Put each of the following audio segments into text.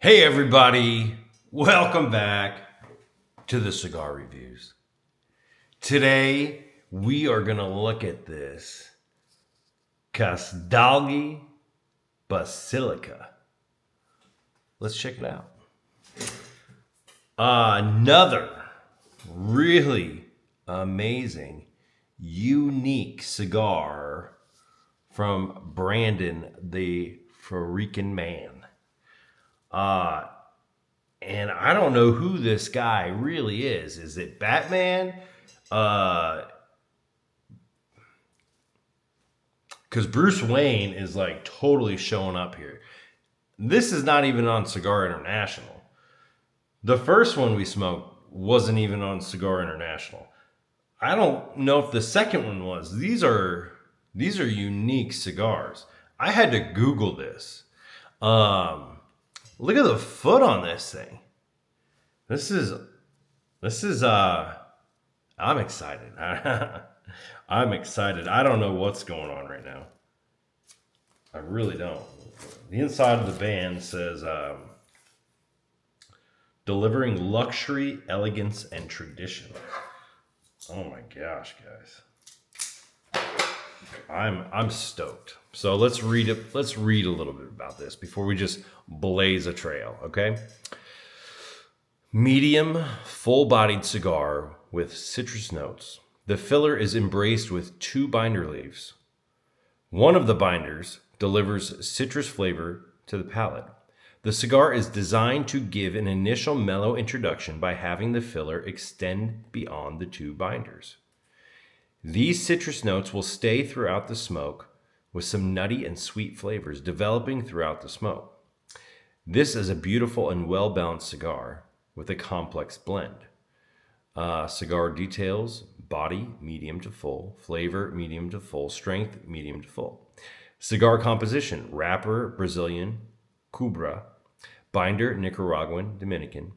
Hey everybody, welcome back to the Cigar Reviews. Today we are going to look at this CASDAGLI Basilica. Let's check it out. Another really amazing, unique cigar from Brandon, the freaking man. And I don't know who this guy really is. Is it Batman? Because Bruce Wayne is like totally showing up here. This is not even on Cigar International. The first one we smoked wasn't even on Cigar International. I don't know if the second one was. These are unique cigars. I had to Google this. Look at the foot on this thing. This is I'm excited. I'm excited. I don't know what's going on right now. I really don't. The inside of the band says delivering luxury, elegance, and tradition. Oh my gosh, guys. I'm stoked. So let's read it. Let's read a little bit about this before we just blaze a trail, okay? Medium, full-bodied cigar with citrus notes. The filler is embraced with 2 binder leaves. One of the binders delivers citrus flavor to the palate. The cigar is designed to give an initial mellow introduction by having the filler extend beyond the 2 binders. These citrus notes will stay throughout the smoke with some nutty and sweet flavors developing throughout the smoke. This is a beautiful and well-balanced cigar with a complex blend. Cigar details: body, medium to full; flavor, medium to full; strength, medium to full. Cigar composition: wrapper, Brazilian, Cubra; binder, Nicaraguan, Dominican;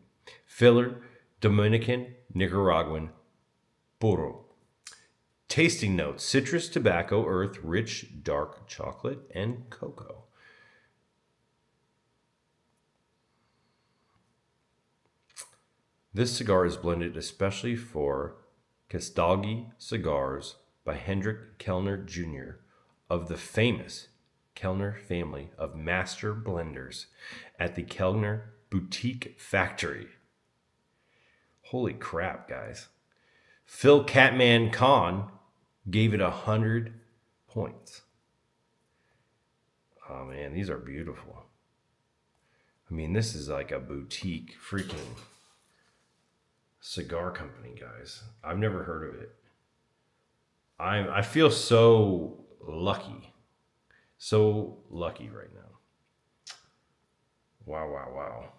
filler, Dominican, Nicaraguan, Puro. Tasting notes: citrus, tobacco, earth, rich, dark chocolate, and cocoa. This cigar is blended especially for CASDAGLI Cigars by Hendrik Kellner Jr. of the famous Kellner family of master blenders at the Kellner Boutique Factory. Holy crap, guys. Phil Catman Khan gave it 100 points. Oh man, these are beautiful. I mean, this is like a boutique freaking cigar company, guys. I've never heard of it. I feel so lucky. So lucky right now. Wow, wow, wow.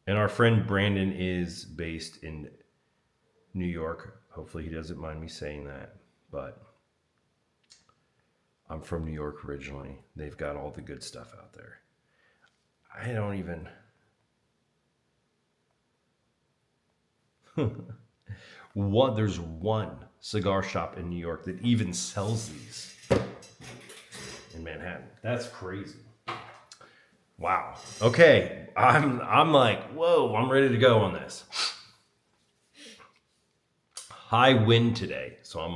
And our friend Brandon is based in New York. Hopefully he doesn't mind me saying that. But I'm from New York originally. They've got all the good stuff out there. I don't even... There's one cigar shop in New York that even sells these in Manhattan. That's crazy. Wow. Okay. I'm like, whoa, I'm ready to go on this. High wind today, so I'm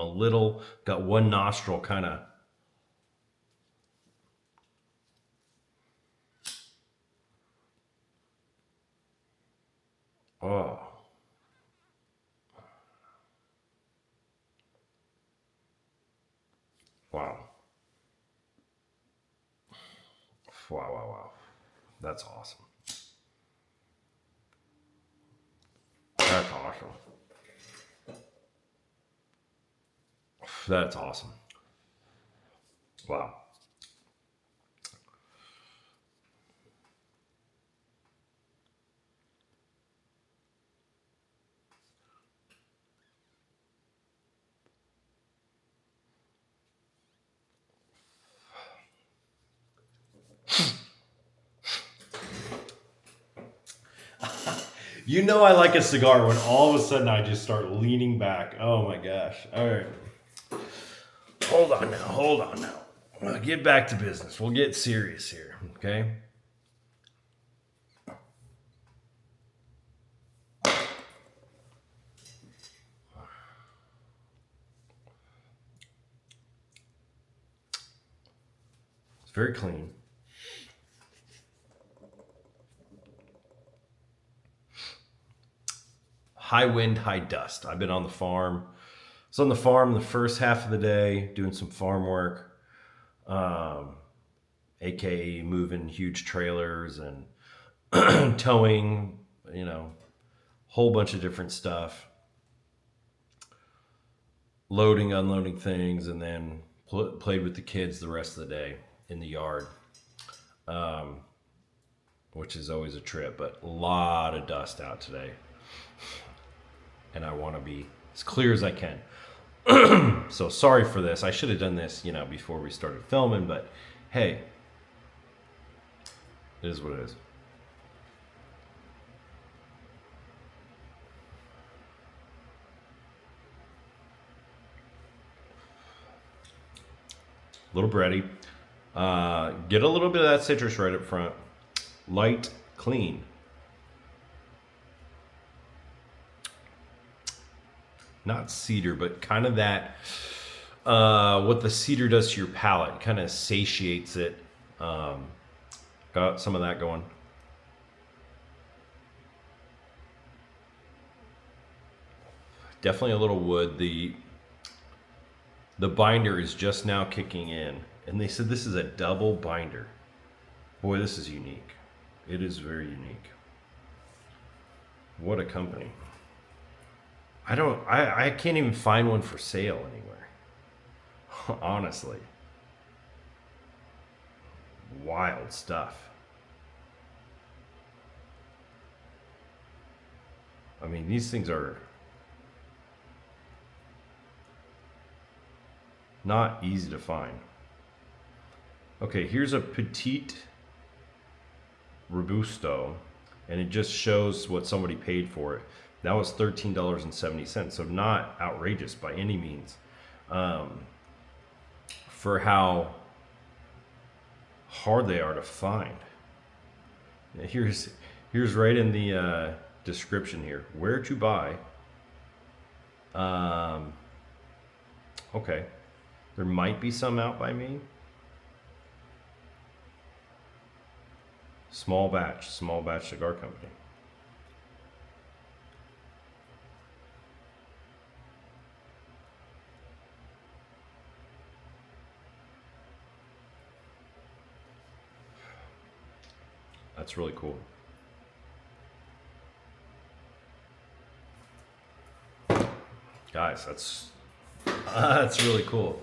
got one nostril kind of. Oh. Wow. Wow, wow, wow. That's awesome. That's awesome. That's awesome. Wow. You know I like a cigar when all of a sudden I just start leaning back. Oh my gosh. All right. Hold on now. Get back to business. We'll get serious here, okay? It's very clean. High wind, high dust. I've been on the farm. I was on the farm the first half of the day doing some farm work, aka moving huge trailers and towing, whole bunch of different stuff, loading, unloading things, and then played with the kids the rest of the day in the yard, which is always a trip, but a lot of dust out today. And I want to be as clear as I can. So sorry for this. I should have done this, before we started filming, but hey, it is what it is. A little bready. Get a little bit of that citrus right up front. Light, clean. Not cedar, but kind of that, what the cedar does to your palate, kind of satiates it. Got some of that going. Definitely a little wood. The binder is just now kicking in, and they said this is a double binder. Boy, this is unique. It is very unique. What a company. I can't even find one for sale anywhere. Honestly. Wild stuff. I mean, these things are not easy to find. Okay, here's a Petite Robusto, and it just shows what somebody paid for it. That was $13.70, so not outrageous by any means, for how hard they are to find. Here's right in the description here, where to buy. Okay, there might be some out by me. Small batch cigar company. That's really cool. Guys, that's really cool.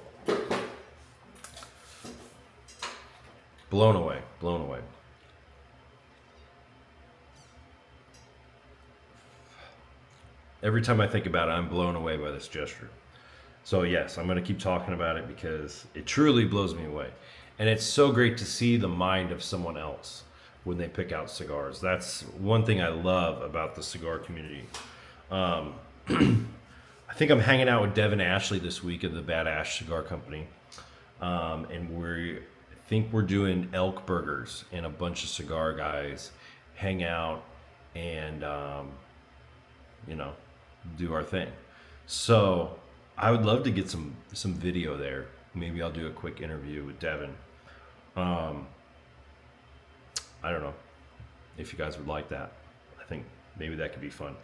Blown away. Every time I think about it, I'm blown away by this gesture. So yes, I'm going to keep talking about it because it truly blows me away. And it's so great to see the mind of someone else when they pick out cigars. That's one thing I love about the cigar community. I think I'm hanging out with Devin Ashley this week at the Bad Ash Cigar Company. And I think we're doing elk burgers, and a bunch of cigar guys hang out and, do our thing. So I would love to get some video there. Maybe I'll do a quick interview with Devin. I don't know if you guys would like that. I think maybe that could be fun.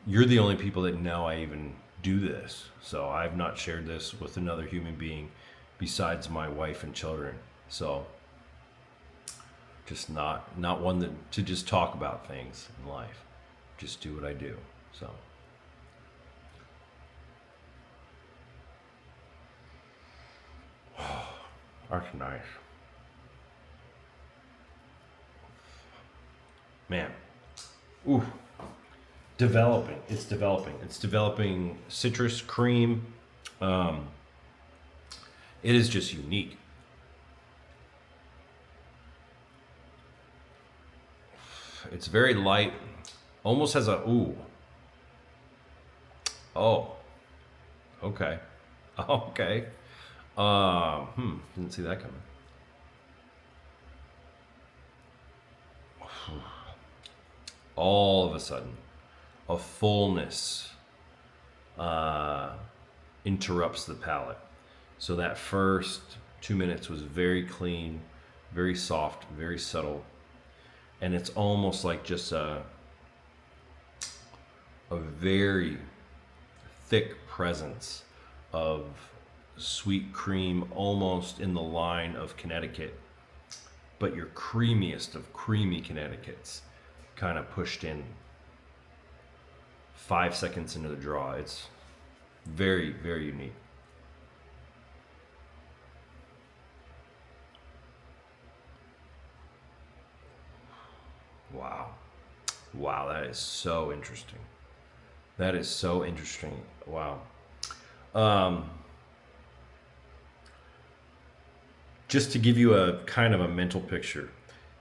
You're the only people that know I even do this. So I've not shared this with another human being besides my wife and children. So just not one to just talk about things in life. Just do what I do. So arch nice. Man. Ooh. Developing. It's developing citrus cream. It is just unique. It's very light. Almost has a ooh. Oh. Okay. Okay. Didn't see that coming. All of a sudden, a fullness interrupts the palate. So that first 2 minutes was very clean, very soft, very subtle, and it's almost like just a very thick presence of sweet cream, almost in the line of Connecticut, but your creamiest of creamy Connecticut's kind of pushed in 5 seconds into the draw. It's very, very unique. Wow. Wow, that is so interesting. That is so interesting. Wow. Um, just to give you a kind of a mental picture,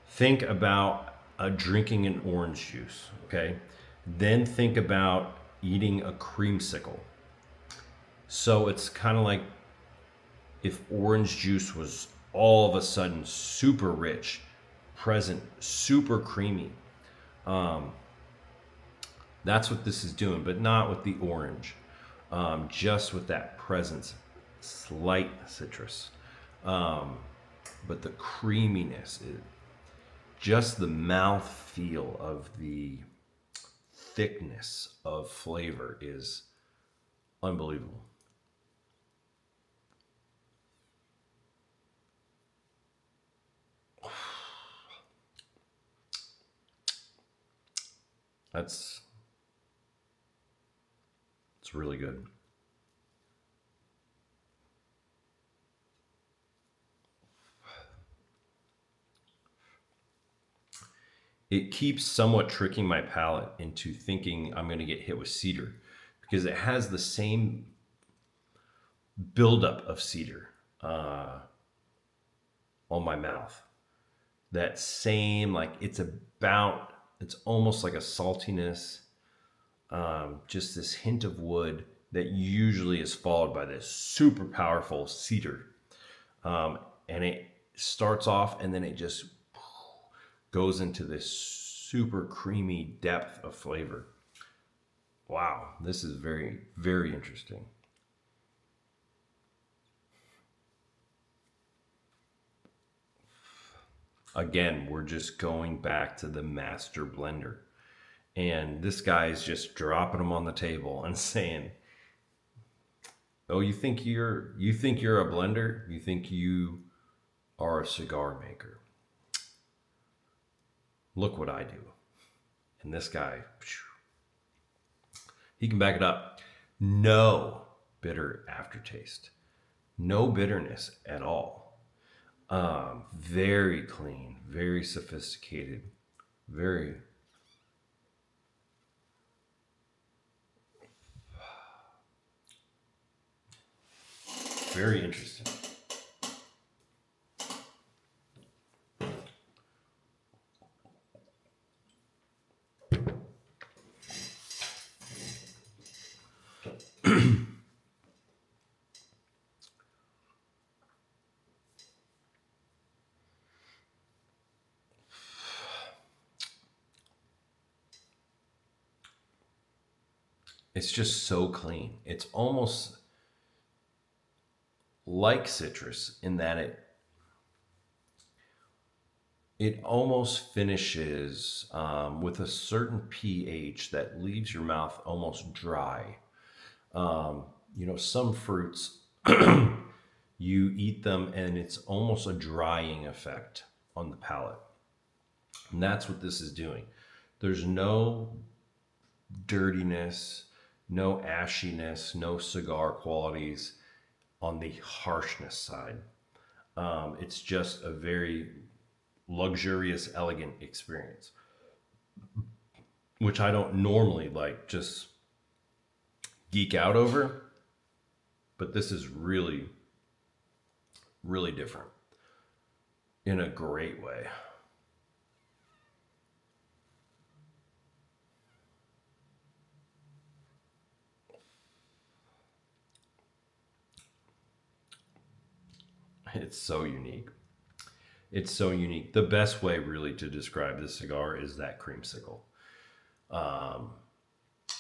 think about drinking an orange juice, okay? Then think about eating a creamsicle. So it's kind of like if orange juice was all of a sudden super rich, present, super creamy. That's what this is doing, but not with the orange, just with that presence, slight citrus. But the creaminess, just the mouth feel of the thickness of flavor is unbelievable. That's it's really good. It keeps somewhat tricking my palate into thinking I'm going to get hit with cedar because it has the same buildup of cedar on my mouth. That same, like it's almost like a saltiness, just this hint of wood that usually is followed by this super powerful cedar. And it starts off and then it just goes into this super creamy depth of flavor. Wow, this is very, very interesting. Again, we're just going back to the master blender. And this guy is just dropping them on the table and saying, "Oh, you think you're a blender? You think you are a cigar maker? Look what I do." And this guy, he can back it up. No bitter aftertaste, no bitterness at all. Very clean, very sophisticated, very, very interesting. It's just so clean. It's almost like citrus in that it almost finishes with a certain pH that leaves your mouth almost dry. Some fruits, you eat them and it's almost a drying effect on the palate. And that's what this is doing. There's no dirtiness, no ashiness, no cigar qualities on the harshness side. It's just a very luxurious, elegant experience, which I don't normally like just geek out over, but this is really, really different in a great way. It's so unique. It's so unique. The best way, really, to describe this cigar is that creamsicle, um,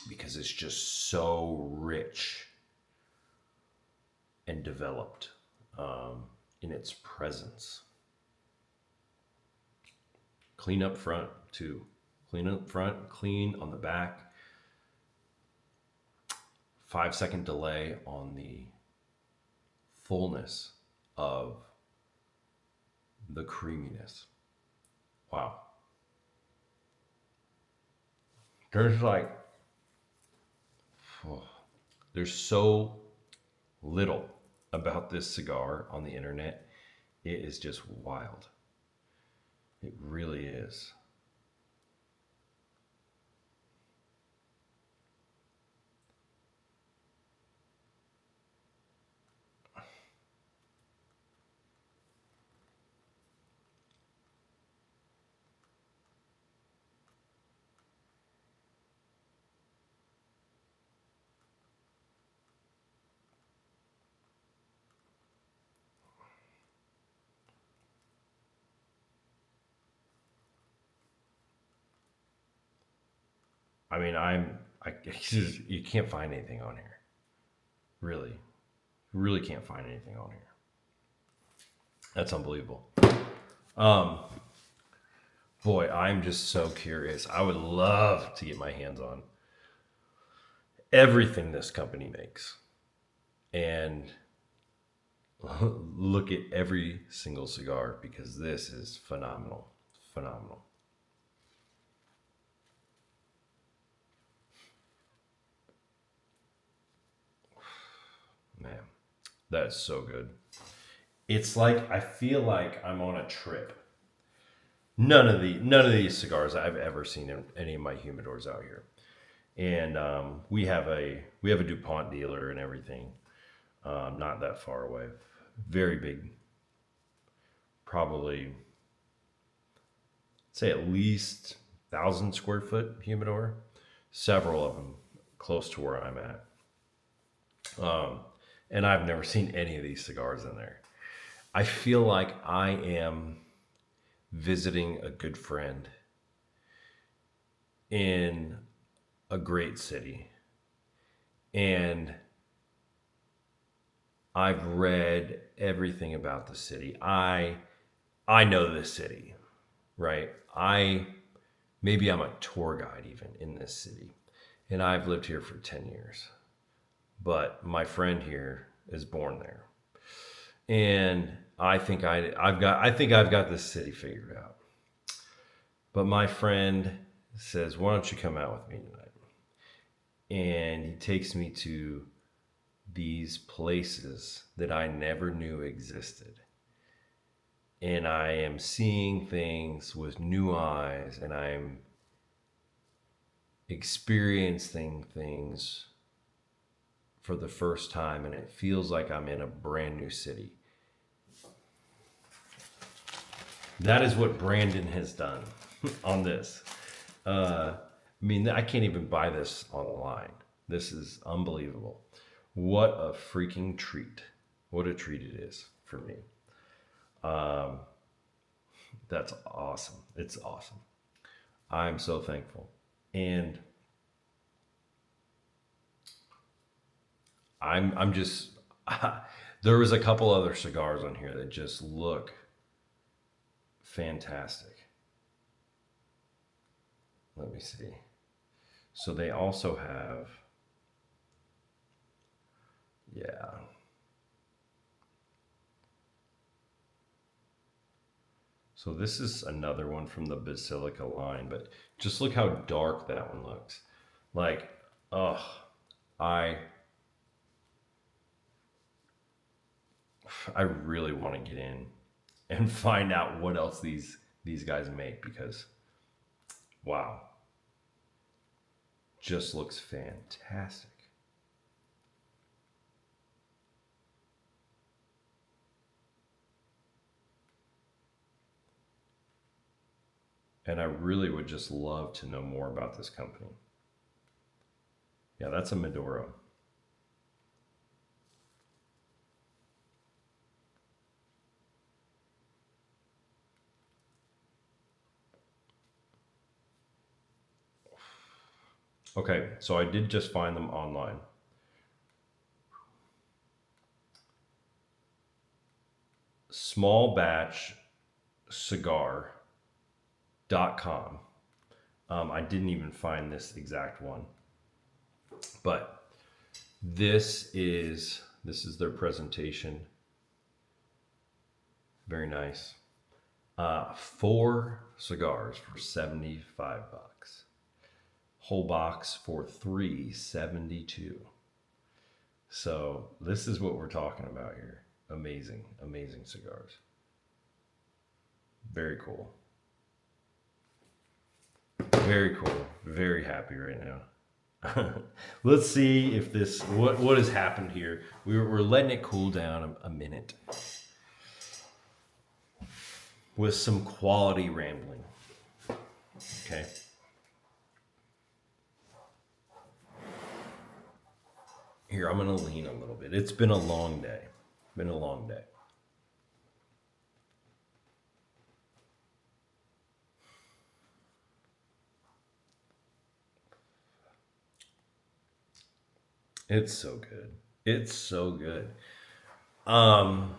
because it's just so rich and developed in its presence. Clean up front, too. Clean up front, clean on the back. 5 second delay on the fullness of the creaminess. Wow. There's like, oh, there's so little about this cigar on the internet. It is just wild. It really is. I mean, you can't find anything on here. Really, really can't find anything on here. That's unbelievable. Um, Boy, I'm just so curious. I would love to get my hands on everything this company makes and look at every single cigar because this is phenomenal. Phenomenal. Man, that is so good. It's like I feel like I'm on a trip. None of these cigars I've ever seen in any of my humidors out here. And we have a DuPont dealer and everything, not that far away. Very big, probably say at least 1,000 square foot humidor. Several of them close to where I'm at. Um, and I've never seen any of these cigars in there. I feel like I am visiting a good friend in a great city. And I've read everything about the city. I know this city, right? I maybe I'm a tour guide even in this city. And I've lived here for 10 years. But my friend here is born there. And I think I've got this city figured out. But my friend says, "Why don't you come out with me tonight?" And he takes me to these places that I never knew existed. And I am seeing things with new eyes and I'm experiencing things for the first time. And it feels like I'm in a brand new city. That is what Brandon has done on this. I mean, I can't even buy this online. This is unbelievable. What a freaking treat. What a treat it is for me. Um, that's awesome. It's awesome. I'm so thankful. And I'm just there was a couple other cigars on here that just look fantastic. Let me see. So they also have, yeah. So this is another one from the Basilica line, but just look how dark that one looks. Like, oh, I I really want to get in and find out what else these guys make because wow, just looks fantastic. And I really would just love to know more about this company. Yeah, that's a Maduro. Okay, so I did just find them online. Small batch cigar.com. I didn't even find this exact one, but this is their presentation. Very nice. Four cigars for 75 bucks. Whole box for 372. So this is what we're talking about here. Amazing, amazing cigars. Very cool. Very cool. Very happy right now. Let's see if this what has happened here. We're letting it cool down a minute with some quality rambling. Okay. Here, I'm gonna lean a little bit. It's been a long day. Been a long day. It's so good. It's so good. Um,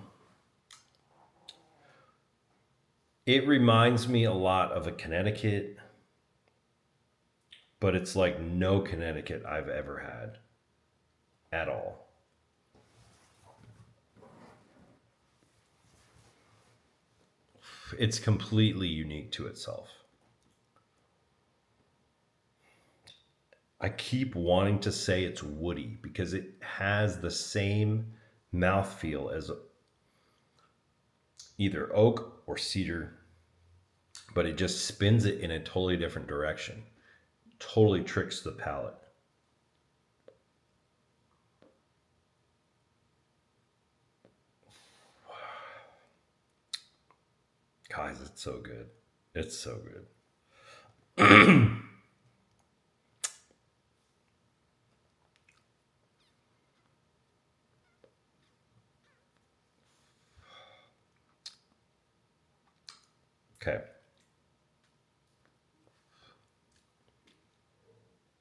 it reminds me a lot of a Connecticut, but it's like no Connecticut I've ever had at all. It's completely unique to itself. I keep wanting to say it's woody because it has the same mouthfeel as either oak or cedar, but it just spins it in a totally different direction. Totally tricks the palate. Guys, it's so good. It's so good. Okay.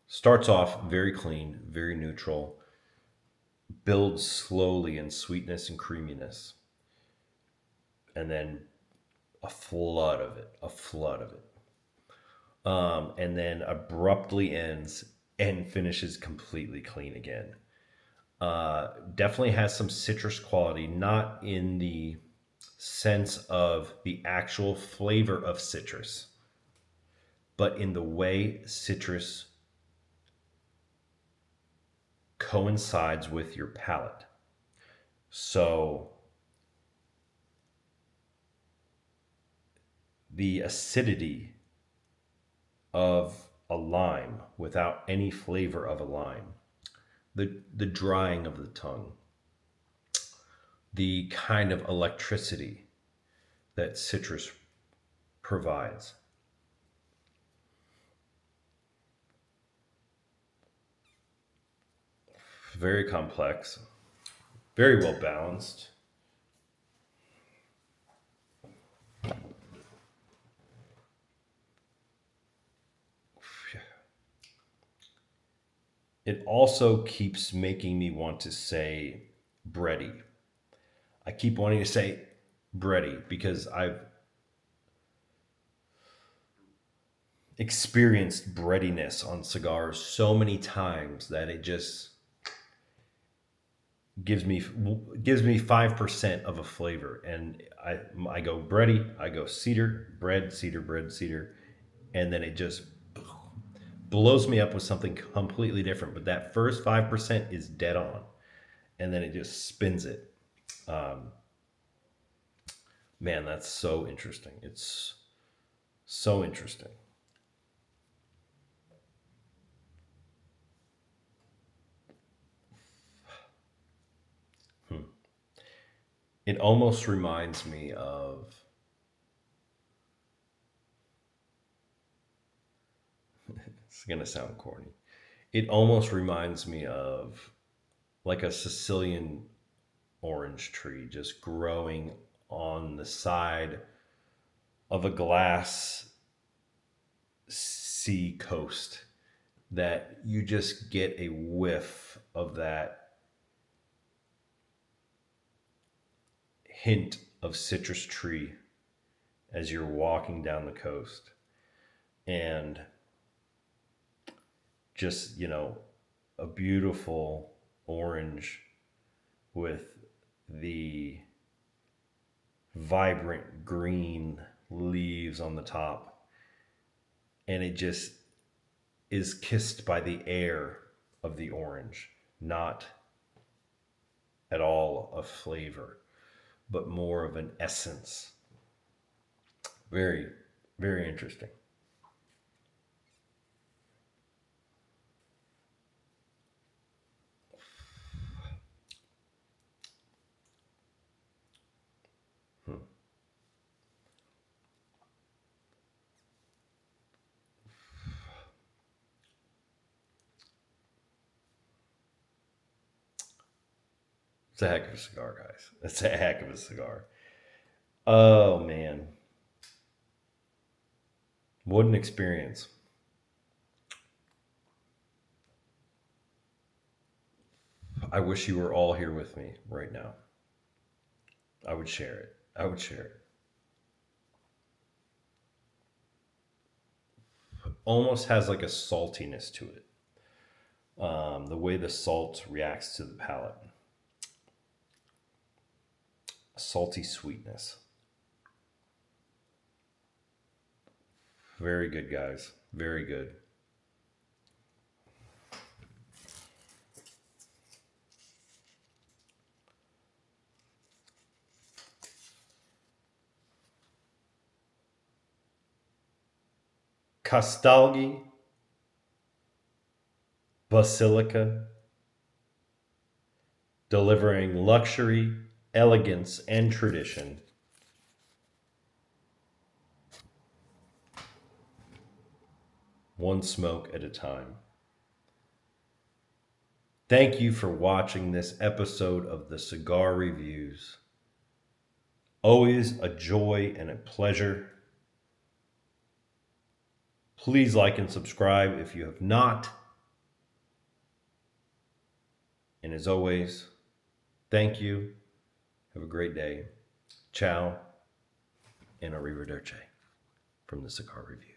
Starts off very clean, very neutral, builds slowly in sweetness and creaminess, and then a flood of it, a flood of it. And then abruptly ends and finishes completely clean again. Definitely has some citrus quality, not in the sense of the actual flavor of citrus, but in the way citrus coincides with your palate. So the acidity of a lime without any flavor of a lime, the drying of the tongue, the kind of electricity that citrus provides. Very complex, very well balanced. It also keeps making me want to say bready. I keep wanting to say bready because I've experienced breadiness on cigars so many times that it just gives me gives me 5% of a flavor, and I go bready, I go cedar bread, cedar bread, cedar, and then it just blows me up with something completely different. But that first 5% is dead on, and then it just spins it. Um, Man, that's so interesting. It's so interesting. Hmm. It almost reminds me of, it's going to sound corny. It almost reminds me of like a Sicilian orange tree just growing on the side of a glass sea coast. that you just get a whiff of that hint of citrus tree as you're walking down the coast. And just, a beautiful orange with the vibrant green leaves on the top. And it just is kissed by the air of the orange, not at all a flavor, but more of an essence. Very, very interesting. Hmm. It's a heck of a cigar, guys. It's a heck of a cigar. Oh, man. What an experience. I wish you were all here with me right now. I would share it. I would share it. Almost has like a saltiness to it. The way the salt reacts to the palate, a salty sweetness. Very good, guys. Very good. CASDAGLI Basilica, delivering luxury, elegance, and tradition. One smoke at a time. Thank you for watching this episode of the Cigar Reviews. Always a joy and a pleasure. Please like and subscribe if you have not. And as always, thank you. Have a great day. Ciao and arrivederci from the Cigar Review.